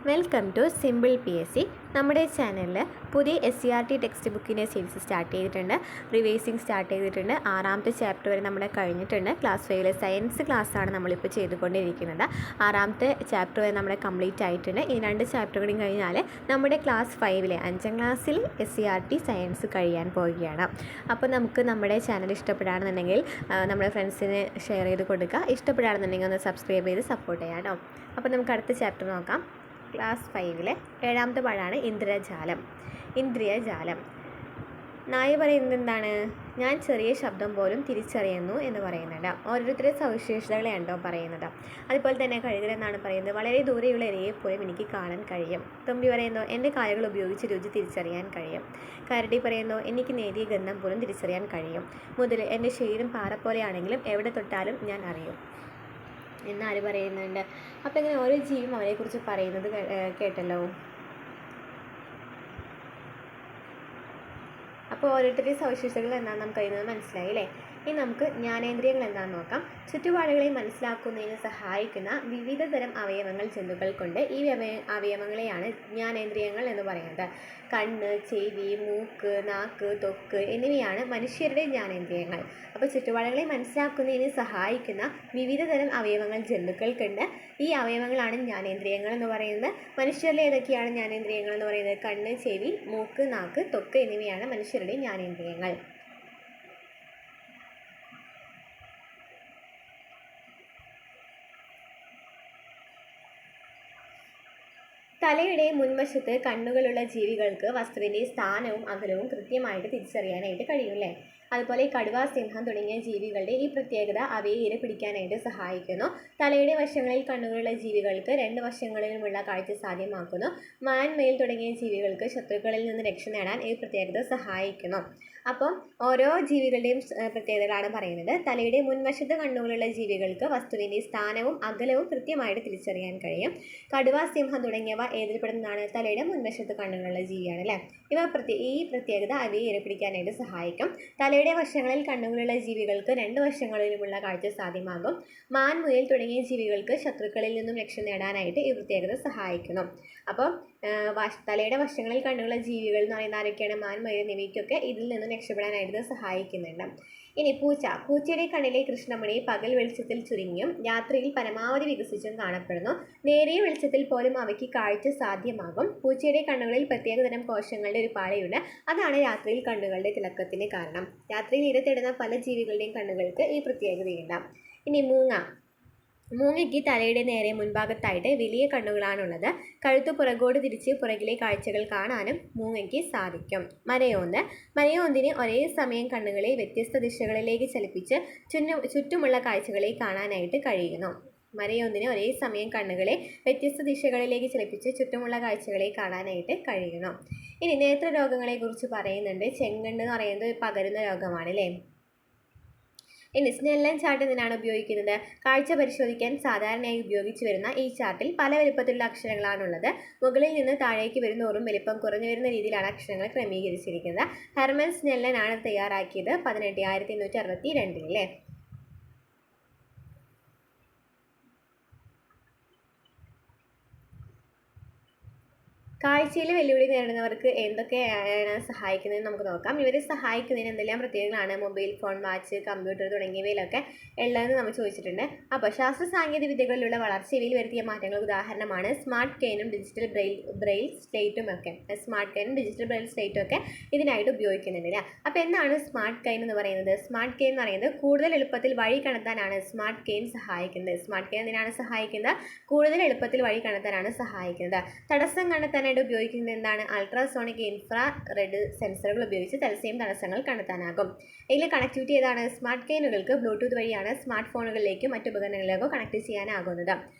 Welcome to simple PSC. നമ്മുടെ ചാനലിൽ പുതിയ SCERT ടെക്സ്റ്റ് ബുക്കിൻ്റെ സീരീസ് സ്റ്റാർട്ട് ചെയ്തിട്ടുണ്ട്. റിവൈസിങ് സ്റ്റാർട്ട് ചെയ്തിട്ടുണ്ട്. 6ാമത്തെ ചാപ്റ്റർ വരെ നമ്മൾ കഴിഞ്ഞിട്ടുണ്ട്. ക്ലാസ് 5 സയൻസ് ക്ലാസ്സാണ് നമ്മളിപ്പോൾ ചെയ്തുകൊണ്ടിരിക്കുന്നത്. 6ാമത്തെ ചാപ്റ്റർ വരെ നമ്മുടെ കംപ്ലീറ്റ് ആയിട്ടുണ്ട്. ഈ 2 ചാപ്റ്റർ കൂടി കഴിഞ്ഞാൽ നമ്മുടെ ക്ലാസ് 5 5ാം ക്ലാസ്സിൽ SCERT സയൻസ് കഴിയാൻ പോവുകയാണ്. അപ്പോൾ നമുക്ക് നമ്മുടെ ചാനൽ ഇഷ്ടപ്പെടുകയാണെന്നുണ്ടെങ്കിൽ നമ്മുടെ ഫ്രണ്ട്സിന് ഷെയർ ചെയ്ത് കൊടുക്കുക. ഇഷ്ടപ്പെടുകയാണെന്നുണ്ടെങ്കിൽ ഒന്ന് സബ്സ്ക്രൈബ് ചെയ്ത് സപ്പോർട്ട് ചെയ്യാം കേട്ടോ. അപ്പോൾ നമുക്ക് അടുത്ത ചാപ്റ്റർ നോക്കാം. ക്ലാസ് 5 7ാമത്തെ പാഠമാണ് ഇന്ദ്രിയജാലം. നായ പറയുന്നത് എന്താണ്? ഞാൻ ചെറിയ ശബ്ദം പോലും തിരിച്ചറിയുന്നു എന്ന് പറയുന്നുണ്ട്. ഓരോരുത്തരുടെ സവിശേഷതകളെയാണോ പറയുന്നത്. അതുപോലെ തന്നെ കഴുകൻ എന്നാണ് പറയുന്നത്. വളരെ ദൂരെയുള്ള ഇരയെ പോലും എനിക്ക് കാണാൻ കഴിയും. തുമ്പി പറയുന്നു എൻ്റെ കാലുകൾ ഉപയോഗിച്ച് രുചി തിരിച്ചറിയാൻ കഴിയും. കരടി പറയുന്നു എനിക്ക് നേരിയ ഗന്ധം പോലും തിരിച്ചറിയാൻ കഴിയും. മുതൽ എൻ്റെ ശരീരം പാറ പോലെയാണെങ്കിലും എവിടെ തൊട്ടാലും ഞാൻ അറിയും എന്നാര് പറയുന്നുണ്ട്. അപ്പോൾ ഇങ്ങനെ ഓരോ ജീവിയും അവരെക്കുറിച്ച് പറയുന്നത് കേട്ടല്ലോ. അപ്പോൾ ഓരോരുത്തരുടെയും സവിശേഷതകൾ എന്താണെന്ന് നമുക്ക് അതിൽ നിന്ന് മനസ്സിലായി അല്ലേ. ഇനി നമുക്ക് ജ്ഞാനേന്ദ്രിയങ്ങൾ എന്താണെന്ന് നോക്കാം. ചുറ്റുപാടുകളെ മനസ്സിലാക്കുന്നതിന് സഹായിക്കുന്ന വിവിധ തരം അവയവങ്ങൾ ജന്തുക്കൾക്കുണ്ട്. ഈ അവയവങ്ങളെയാണ് ജ്ഞാനേന്ദ്രിയങ്ങൾ എന്ന് പറയുന്നത്. കണ്ണ്, ചെവി, മൂക്ക്, നാക്ക്, ത്വക്ക് എന്നിവയാണ് മനുഷ്യരുടെ ജ്ഞാനേന്ദ്രിയങ്ങൾ. അപ്പോൾ ചുറ്റുപാടുകളെ മനസ്സിലാക്കുന്നതിന് സഹായിക്കുന്ന വിവിധ തരം അവയവങ്ങൾ ജന്തുക്കൾക്കുണ്ട്. ഈ അവയവങ്ങളാണ് ജ്ഞാനേന്ദ്രിയങ്ങൾ എന്ന് പറയുന്നത്. മനുഷ്യരിലെ ഏതൊക്കെയാണ് ജ്ഞാനേന്ദ്രിയങ്ങൾ എന്ന് പറയുന്നത്? കണ്ണ്, ചെവി, മൂക്ക്, നാക്ക്, ത്വക്ക് എന്നിവയാണ് മനുഷ്യരുടെ ജ്ഞാനേന്ദ്രിയങ്ങൾ. തലയുടെ മുൻവശത്ത് കണ്ണുകളുള്ള ജീവികൾക്ക് വസ്തുവിൻ്റെ സ്ഥാനവും അകലവും കൃത്യമായിട്ട് തിരിച്ചറിയാനായിട്ട് കഴിയും. അതുപോലെ കടുവ, സിംഹം തുടങ്ങിയ ജീവികളുടെ ഈ പ്രത്യേകത അവയെ ഇര പിടിക്കാനായിട്ട് സഹായിക്കുന്നു. തലയുടെ വശങ്ങളിൽ കണ്ണുകളുള്ള ജീവികൾക്ക് 2 വശങ്ങളിലുമുള്ള കാഴ്ച സാധ്യമാക്കുന്നു. മാൻ, മയിൽ തുടങ്ങിയ ജീവികൾക്ക് ശത്രുക്കളിൽ നിന്ന് രക്ഷ നേടാൻ ഈ പ്രത്യേകത സഹായിക്കുന്നു. അപ്പം ഓരോ ജീവികളുടെയും പ്രത്യേകതകളാണ് പറയുന്നത്. തലയുടെ മുൻവശത്ത് കണ്ണുകളുള്ള ജീവികൾക്ക് വസ്തുവിൻ്റെ സ്ഥാനവും അകലവും കൃത്യമായിട്ട് തിരിച്ചറിയാൻ കഴിയും. കടുവ, സിംഹം തുടങ്ങിയവ ഏതിൽപ്പെടുന്നതാണ്? തലയുടെ മുൻവശത്ത് കണ്ണുകളുള്ള ജീവിയാണ് അല്ലേ. ഈ പ്രത്യേകത അവയെ ഇരപിടിക്കാനായിട്ട് സഹായിക്കും. തലയുടെ വശങ്ങളിൽ കണ്ണുകളുള്ള ജീവികൾക്ക് 2 വശങ്ങളിലുമുള്ള കാഴ്ച സാധ്യമാകും. മാൻ, മുയൽ തുടങ്ങിയ ജീവികൾക്ക് ശത്രുക്കളിൽ നിന്നും രക്ഷ നേടാനായിട്ട് ഈ പ്രത്യേകത സഹായിക്കുന്നു. അപ്പോൾ തലയുടെ വശങ്ങളിൽ കണ്ണുകളുള്ള ജീവികൾ എന്ന് പറയുന്ന ആരൊക്കെയാണ്? മാൻ, മുയൽ എന്നിവയ്ക്കൊക്കെ ഇതിൽ നിന്നും രക്ഷപ്പെടാനായിട്ട് സഹായിക്കുന്നുണ്ട്. ഇനി പൂച്ചയുടെ കണ്ണിലെ കൃഷ്ണമണി പകൽ വെളിച്ചത്തിൽ ചുരുങ്ങിയും രാത്രിയിൽ പരമാവധി വികസിച്ചും കാണപ്പെടുന്നു. നേരിയ വെളിച്ചത്തിൽ പോലും അവയ്ക്ക് കാഴ്ച സാധ്യമാകും. പൂച്ചയുടെ കണ്ണുകളിൽ പ്രത്യേകതരം കോശങ്ങളുടെ ഒരു പാളിയുണ്ട്. അതാണ് രാത്രിയിൽ കണ്ണുകളുടെ തിളക്കത്തിന് കാരണം. രാത്രിയിൽ ഇര തേടുന്ന പല ജീവികളുടെയും കണ്ണുകൾക്ക് ഈ പ്രത്യേകതയുണ്ട്. ഇനി മൂങ്ങയ്ക്ക് തലയുടെ നേരെ മുൻഭാഗത്തായിട്ട് വലിയ കണ്ണുകളാണുള്ളത്. കഴുത്ത് പുറകോട്ട് തിരിച്ച് പുറകിലെ കാഴ്ചകൾ കാണാനും മൂങ്ങയ്ക്ക് സാധിക്കും. മരയോന്തിന് ഒരേ സമയം കണ്ണുകളെ വ്യത്യസ്ത ദിശകളിലേക്ക് ചലിപ്പിച്ച് ചുറ്റുമുള്ള കാഴ്ചകളെ കാണാനായിട്ട് കഴിയുന്നു. മരയോന്തിന് ഒരേ സമയം കണ്ണുകളെ വ്യത്യസ്ത ദിശകളിലേക്ക് ചലിപ്പിച്ച് ചുറ്റുമുള്ള കാഴ്ചകളെ കാണാനായിട്ട് കഴിയുന്നു. ഇനി നേത്രരോഗങ്ങളെ കുറിച്ച് പറയുന്നുണ്ട്. ചെങ്കണ്ണ് എന്ന് പറയുന്നത് പകരുന്ന രോഗമാണ് അല്ലേ. ഇനി സ്നെല്ലൻ ചാർട്ട് എന്തിനാണ് ഉപയോഗിക്കുന്നത്? കാഴ്ച പരിശോധിക്കാൻ സാധാരണയായി ഉപയോഗിച്ചു വരുന്ന ഈ ചാർട്ടിൽ പല വലുപ്പത്തിലുള്ള അക്ഷരങ്ങളാണുള്ളത്. മുകളിൽ നിന്ന് താഴേക്ക് വരുന്നോറും വലിപ്പം കുറഞ്ഞു വരുന്ന രീതിയിലാണ് അക്ഷരങ്ങൾ ക്രമീകരിച്ചിരിക്കുന്നത്. ഹെർമൻ സ്നെല്ലൻ ആണ് തയ്യാറാക്കിയത് 1862 അല്ലേ. കാഴ്ചയിൽ വെല്ലുവിളി നേരിടുന്നവർക്ക് എന്തൊക്കെയാണ് സഹായിക്കുന്നതെന്ന് നമുക്ക് നോക്കാം. ഇവരെ സഹായിക്കുന്നതിന് എന്തെല്ലാം പ്രത്യേകതകളാണ് മൊബൈൽ ഫോൺ, വാച്ച്, കമ്പ്യൂട്ടർ തുടങ്ങിയവയിലൊക്കെ ഉള്ളതെന്ന് നമ്മൾ ചോദിച്ചിട്ടുണ്ട്. അപ്പോൾ ശാസ്ത്ര സാങ്കേതിക വിദ്യകളിലുള്ള വളർച്ച ഇവയിൽ വരുത്തിയ മാറ്റങ്ങൾക്ക് ഉദാഹരണമാണ് സ്മാർട്ട് കെയിനും ഡിജിറ്റൽ ബ്രെയിൽ സ്ലേറ്റും ഒക്കെ. ഇതിനായിട്ട് ഉപയോഗിക്കുന്നുണ്ട്. അപ്പോൾ എന്താണ് സ്മാർട്ട് കെയിൻ എന്ന് പറയുന്നത്? സ്മാർട്ട് കെയിൻ എന്ന് പറയുന്നത് കൂടുതൽ എളുപ്പത്തിൽ വഴി കണ്ടെത്താനാണ് സ്മാർട്ട് കെയിൻ സഹായിക്കുന്നത്. സ്മാർട്ട് കെയിൻ എന്തിനാണ് സഹായിക്കുന്നത്? കൂടുതൽ എളുപ്പത്തിൽ വഴി കണ്ടെത്താനാണ് സഹായിക്കുന്നത്. തടസ്സം കണ്ടെത്താനായിട്ട് ഉപയോഗിക്കുന്നത് എന്താണ്? അൾട്രാസോണിക് ഇൻഫ്രാറെഡ് സെൻസറുകൾ ഉപയോഗിച്ച് തടസ്സങ്ങൾ കണ്ടെത്താനാകും. ഇതിൽ കണക്ടിവിറ്റി ഏതാണ്? സ്മാർട്ട് കെയിനുകൾക്ക് ബ്ലൂടൂത്ത് വഴിയാണ് സ്മാർട്ട് ഫോണുകളിലേക്കും മറ്റു ഉപകരണങ്ങളിലേക്കോ കണക്ട് ചെയ്യാനാകുന്നത്.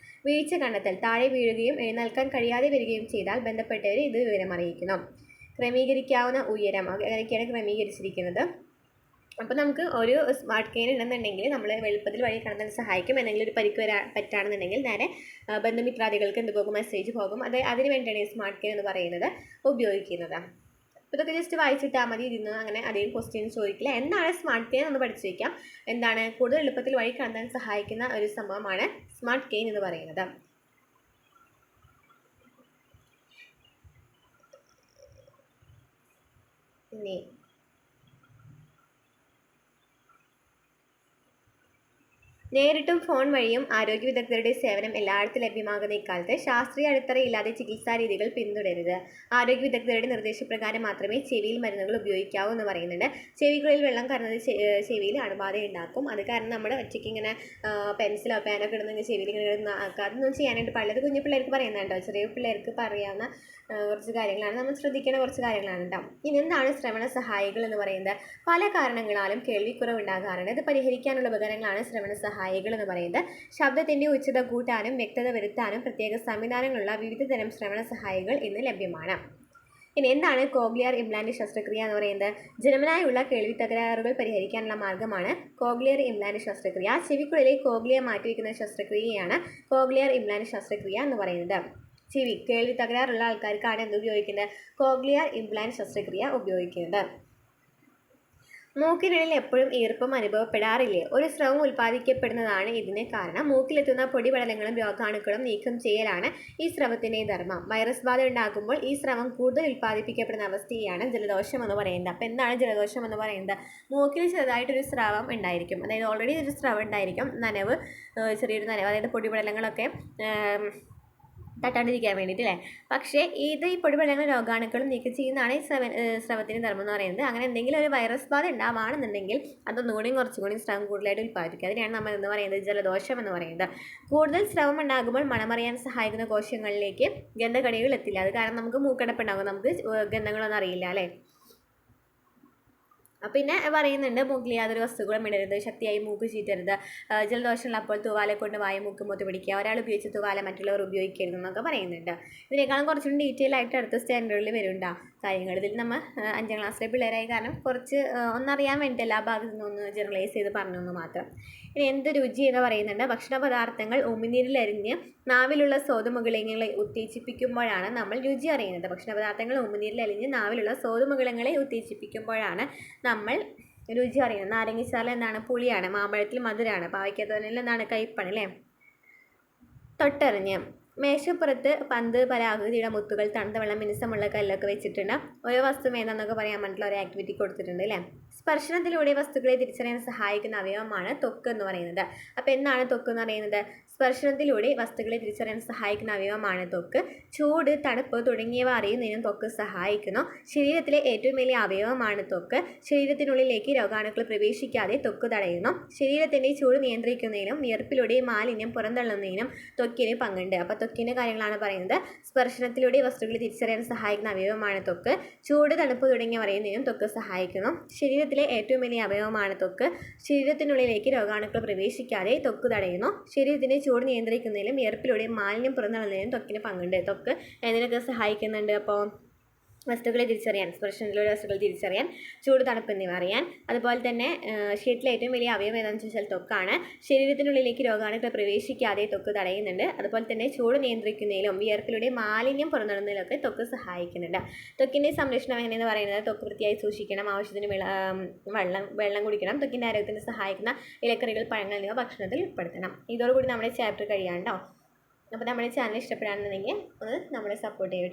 വീഴ്ച കണ്ടെത്തൽ. താഴെ വീഴുകയും എഴുന്നേൽക്കാൻ കഴിയാതെ വരികയും ചെയ്താൽ ബന്ധപ്പെട്ടവരെ ഇത് വിവരമറിയിക്കുന്നു. ക്രമീകരിക്കാവുന്ന ഉയരം അങ്ങനെയൊക്കെയാണ് ക്രമീകരിച്ചിരിക്കുന്നത്. അപ്പോൾ നമുക്ക് ഒരു സ്മാർട്ട് കെയിൻ ഉണ്ടെന്നുണ്ടെങ്കിൽ നമ്മൾ എളുപ്പത്തിൽ വഴി കണ്ടെത്താൻ സഹായിക്കും. എന്തെങ്കിലും ഒരു പരിക്ക് പറ്റുകയാണെന്നുണ്ടെങ്കിൽ നേരെ ബന്ധുമിത്രാദികൾക്ക് എന്ത് പോകും? മെസ്സേജ് പോകും. അതിന് വേണ്ടിയാണ് ഈ സ്മാർട്ട് കെയിൻ എന്ന് പറയുന്നത് ഉപയോഗിക്കുന്നത്. അപ്പോൾ ഇതൊക്കെ ജസ്റ്റ് വായിച്ചിട്ടാൽ മതി. ഇതിൽ നിന്ന് അങ്ങനെ അധികം ക്വസ്റ്റ്യൻസ് ചോദിക്കില്ല. എന്താണ് സ്മാർട്ട് കെയിൻ എന്ന് പഠിച്ചു വയ്ക്കാം. എന്താണ്? കൂടുതൽ എളുപ്പത്തിൽ വഴി കണ്ടെത്താൻ സഹായിക്കുന്ന ഒരു സംഭവമാണ് സ്മാർട്ട് കെയിൻ എന്ന് പറയുന്നത്. ഇനി നേരിട്ടും ഫോൺ വഴിയും ആരോഗ്യ വിദഗ്ധരുടെ സേവനം എല്ലായിടത്തും ലഭ്യമാകുന്ന ഇക്കാലത്ത് ശാസ്ത്രീയ അടിത്തറയില്ലാതെ ചികിത്സാ രീതികൾ പിന്തുടരരുത്. ആരോഗ്യ വിദഗ്ധരുടെ നിർദ്ദേശപ്രകാരം മാത്രമേ ചെവിയിൽ മരുന്നുകൾ ഉപയോഗിക്കാവൂ എന്ന് പറയുന്നുണ്ട്. ചെവികളിൽ വെള്ളം കയറുന്നത് ചെവിയിൽ അണുബാധ ഉണ്ടാക്കും. അത് കാരണം നമ്മൾ ഒറ്റയ്ക്ക് ഇങ്ങനെ പെൻസിലോ പേനൊക്കെ ഇടുന്ന ചെവിയിൽ ഇങ്ങനെ ഇടുന്ന അതൊന്നും ചെയ്യാനായിട്ട് പാടില്ല. അത് കുഞ്ഞു പിള്ളേർക്ക് പറയുന്നുണ്ടോ, ചെറിയ പിള്ളേർക്ക് പറയാവുന്ന കുറച്ച് കാര്യങ്ങളാണ്, നമ്മൾ ശ്രദ്ധിക്കേണ്ട കുറച്ച് കാര്യങ്ങളാണ് കേട്ടോ. ഇനി എന്താണ് ശ്രവണ സഹായികൾ എന്ന് പറയുന്നത്? പല കാരണങ്ങളാലും കേൾവിക്കുറവ് ഉണ്ടാകാറുണ്ട്. ഇത് പരിഹരിക്കാനുള്ള ഉപകരണങ്ങളാണ് ശ്രവണ സഹായികൾ എന്ന് പറയുന്നത്. ശബ്ദത്തിൻ്റെ ഉച്ചത കൂട്ടാനും വ്യക്തത വരുത്താനും പ്രത്യേക സംവിധാനങ്ങളുള്ള വിവിധ തരം ശ്രവണ സഹായികൾ ഇന്ന് ലഭ്യമാണ്. ഇനി എന്താണ് കോക്ലിയർ ഇംപ്ലാന്റ് ശസ്ത്രക്രിയ എന്ന് പറയുന്നത്? ജന്മനായുള്ള കേൾവി തകരാറുകൾ പരിഹരിക്കാനുള്ള മാർഗ്ഗമാണ് കോക്ലിയർ ഇംപ്ലാന്റ് ശസ്ത്രക്രിയ. ചെവിക്കുള്ളിലെ കോക്ലിയ മാറ്റിവെക്കുന്ന ശസ്ത്രക്രിയയാണ് കോക്ലിയർ ഇംപ്ലാന്റ് ശസ്ത്രക്രിയ എന്ന് പറയുന്നത്. കേൾവി തകരാറുള്ള ആൾക്കാർക്കാണ് എന്ത് ഉപയോഗിക്കുന്നത്? കോക്ലിയർ ഇംപ്ലാന്റ് ശസ്ത്രക്രിയ ഉപയോഗിക്കുന്നത്. മൂക്കിനുള്ളിൽ എപ്പോഴും ഈർപ്പം അനുഭവപ്പെടാറില്ലേ? ഒരു സ്രവം ഉൽപ്പാദിക്കപ്പെടുന്നതാണ് ഇതിന് കാരണം. മൂക്കിലെത്തുന്ന പൊടിപടലങ്ങളും രോഗാണുക്കളും നീക്കം ചെയ്യലാണ് ഈ സ്രവത്തിൻ്റെ ധർമ്മം. വൈറസ് ബാധ ഉണ്ടാകുമ്പോൾ ഈ സ്രവം കൂടുതൽ ഉൽപ്പാദിപ്പിക്കപ്പെടുന്ന അവസ്ഥയാണ് ജലദോഷം എന്ന് പറയുന്നത്. അപ്പോൾ എന്താണ് ജലദോഷം എന്ന് പറയുന്നത്? മൂക്കിൽ ചെറുതായിട്ടൊരു സ്രവം ഉണ്ടായിരിക്കും, അതായത് ഓൾറെഡി ഒരു സ്രവം ഉണ്ടായിരിക്കും, നനവ്, ചെറിയൊരു നനവ്, അതായത് പൊടിപടലങ്ങളൊക്കെ തട്ടാണ്ടിരിക്കാൻ വേണ്ടിയിട്ട് അല്ലേ. പക്ഷേ ഈ പൊടിപടലങ്ങളും രോഗാണുക്കളും നീക്കം ചെയ്യുന്നതാണ് ഈ സ്രവത്തിൻ്റെ ധർമ്മം എന്ന് പറയുന്നത്. അങ്ങനെ എന്തെങ്കിലും ഒരു വൈറസ് ബാധ ഉണ്ടാവുകയാണെന്നുണ്ടെങ്കിൽ അതൊന്നുകൂടിയും കുറച്ചുകൂടി സ്രവം കൂടുതലായിട്ട് ഉൽപ്പാദിപ്പിക്കുക. അതിനാണ് നമ്മൾ എന്ന് പറയുന്നത് ജലദോഷം എന്ന് പറയുന്നത്. കൂടുതൽ സ്രവം ഉണ്ടാകുമ്പോൾ മണമറിയാൻ സഹായിക്കുന്ന കോശങ്ങളിലേക്ക് ഗന്ധകണികൾ എത്തില്ല. അത് കാരണം നമുക്ക് മൂക്കടപ്പുണ്ടാകും, നമുക്ക് ഗന്ധങ്ങളൊന്നും അറിയില്ല അല്ലേ. പിന്നെ പറയുന്നുണ്ട് മൂക്കിൽ യാതൊരു വസ്തുക്കളും ഇടരുത്, ശക്തിയായി മൂക്ക് ചീറ്റരുത്, ജലദോഷമുള്ളപ്പോൾ തൂവാല കൊണ്ട് വായ മൂക്ക് മുത്ത് പിടിക്കുക, ഒരാൾ ഉപയോഗിച്ച് തൂവാല മറ്റുള്ളവർ ഉപയോഗിക്കരുത് എന്നൊക്കെ പറയുന്നുണ്ട്. ഇതിനേക്കാളും കുറച്ചും ഡീറ്റെയിൽ ആയിട്ട് അടുത്ത സ്റ്റാൻഡേർഡിൽ വരുന്നുണ്ടോ കാര്യങ്ങൾ. ഇതിൽ നമ്മൾ 5ാം ക്ലാസ്സിലെ പിള്ളേരായി കാരണം കുറച്ച് ഒന്നറിയാൻ വേണ്ടിയിട്ട് എല്ലാ ഭാഗത്തു നിന്നൊന്ന് ജനറലൈസ് ചെയ്ത് പറഞ്ഞു മാത്രം. ഇനി എന്ത് രുചി എന്ന് പറയുന്നുണ്ട്? ഭക്ഷണ പദാർത്ഥങ്ങൾ ഉമിനീരിലരിഞ്ഞ് നാവിലുള്ള സ്വാദുമുകളങ്ങളെ ഉത്തേജിപ്പിക്കുമ്പോഴാണ് നമ്മൾ രുചി അറിയുന്നത്. ഭക്ഷണ പദാർത്ഥങ്ങൾ ഉമിനീരിലരിഞ്ഞ് നാവിലുള്ള സ്വാദുമുകളങ്ങളെ ഉത്തേജിപ്പിക്കുമ്പോഴാണ് നമ്മൾ രുചി അറിയുന്നത്. നാരങ്ങച്ചാറിൽ എന്താണ്? പുളിയാണ്. മാമ്പഴത്തിൽ മധുരമാണ്. പാവയ്ക്കത്തോരനിൽ എന്താണ്? കയ്പ്പാണ് അല്ലേ. തൊട്ടറിഞ്ഞ് മേശപ്പുറത്ത് പന്ത് പരാകൃതിയുടെ മുത്തുകൾ തണുത്ത വെള്ളം മിനുസമുള്ള കല്ലൊക്കെ വെച്ചിട്ടുണ്ട്. ഓരോ വസ്തു ഏതാണെന്നൊക്കെ പറയാൻ വേണ്ടിയിട്ടുള്ള ഒരു ആക്ടിവിറ്റി കൊടുത്തിട്ടുണ്ട് അല്ലേ. സ്പർശനത്തിലൂടെ വസ്തുക്കളെ തിരിച്ചറിയാൻ സഹായിക്കുന്ന അവയവമാണ് ത്വക്ക് എന്ന് പറയുന്നത്. അപ്പോൾ എന്താണ് ത്വക്ക് എന്ന് പറയുന്നത്? സ്പർശനത്തിലൂടെ വസ്തുക്കളെ തിരിച്ചറിയാൻ സഹായിക്കുന്ന അവയവമാണ് ത്വക്ക്. ചൂട്, തണുപ്പ് തുടങ്ങിയവ അറിയുന്നതിനും ത്വക്ക് സഹായിക്കുന്നു. ശരീരത്തിലെ ഏറ്റവും വലിയ അവയവമാണ് ത്വക്ക്. ശരീരത്തിനുള്ളിലേക്ക് രോഗാണുക്കൾ പ്രവേശിക്കാതെ ത്വക്ക് തടയുന്നു. ശരീരത്തിൻ്റെ ചൂട് നിയന്ത്രിക്കുന്നതിനും വിയർപ്പിലൂടെ മാലിന്യം പുറന്തള്ളുന്നതിനും ത്വക്കിന് പങ്കുണ്ട്. അപ്പോൾ ത്വക്കിൻ്റെ കാര്യങ്ങളാണ് പറയുന്നത്. സ്പർശനത്തിലൂടെ വസ്തുക്കളെ തിരിച്ചറിയാൻ സഹായിക്കുന്ന അവയവമാണ് ത്വക്ക്. ചൂട്, തണുപ്പ് തുടങ്ങിയവ അറിയുന്നതിനും ത്വക്ക് സഹായിക്കുന്നു. ശരീരത്തിലെ ഏറ്റവും വലിയ അവയവമാണ് ത്വക്ക്. ശരീരത്തിനുള്ളിലേക്ക് രോഗാണുക്കൾ പ്രവേശിക്കാതെ ത്വക്ക് തടയുന്നു. ശരീരത്തിൻ്റെ ചൂട് നിയന്ത്രിക്കുന്നതിലും വിയർപ്പിലൂടെ മാലിന്യം പുറന്തള്ളുന്നതിനും ത്വക്കിന് പങ്കുണ്ട്. ത്വക്ക് എന്തിനൊക്കെ സഹായിക്കുന്നുണ്ട്? അപ്പോൾ വസ്തുക്കളെ തിരിച്ചറിയാൻ, സ്പർശനത്തിലൂടെ വസ്തുക്കൾ തിരിച്ചറിയാൻ, ചൂട്, തണുപ്പ് എന്നിവ അറിയാൻ. അതുപോലെ തന്നെ ശരീരത്തിലെ ഏറ്റവും വലിയ അവയവം ഏതാണെന്ന് ചോദിച്ചാൽ ത്വക്കാണ്. ശരീരത്തിനുള്ളിലേക്ക് രോഗാണുക്കൾ പ്രവേശിക്കാതെ ത്വക്ക് തടയുന്നുണ്ട്. അതുപോലെ തന്നെ ചൂട് നിയന്ത്രിക്കുന്നതിലും വിയർപ്പിലൂടെ മാലിന്യം പുറന്തള്ളുന്നതിലൊക്കെ ത്വക്ക് സഹായിക്കുന്നുണ്ട്. ത്വക്കിൻ്റെ സംരക്ഷണം എങ്ങനെയെന്ന് പറയുന്നത്? ത്വക്ക് വൃത്തിയായി സൂക്ഷിക്കണം, ആവശ്യത്തിന് വെള്ളം കുടിക്കണം, ത്വക്കിൻ്റെ ആരോഗ്യത്തിന് സഹായിക്കുന്ന ഇലക്കറികൾ, പഴങ്ങൾ എന്നിവ ഭക്ഷണത്തിൽ ഉൾപ്പെടുത്തണം. ഇതോടുകൂടി നമ്മുടെ ചാപ്റ്റർ കഴിയാണ്ടോ. അപ്പോൾ നമ്മുടെ ചാനൽ ഇഷ്ടപ്പെടുകയാണെന്നുണ്ടെങ്കിൽ ഒന്ന് നമ്മളെ സപ്പോർട്ട് ചെയ്യും.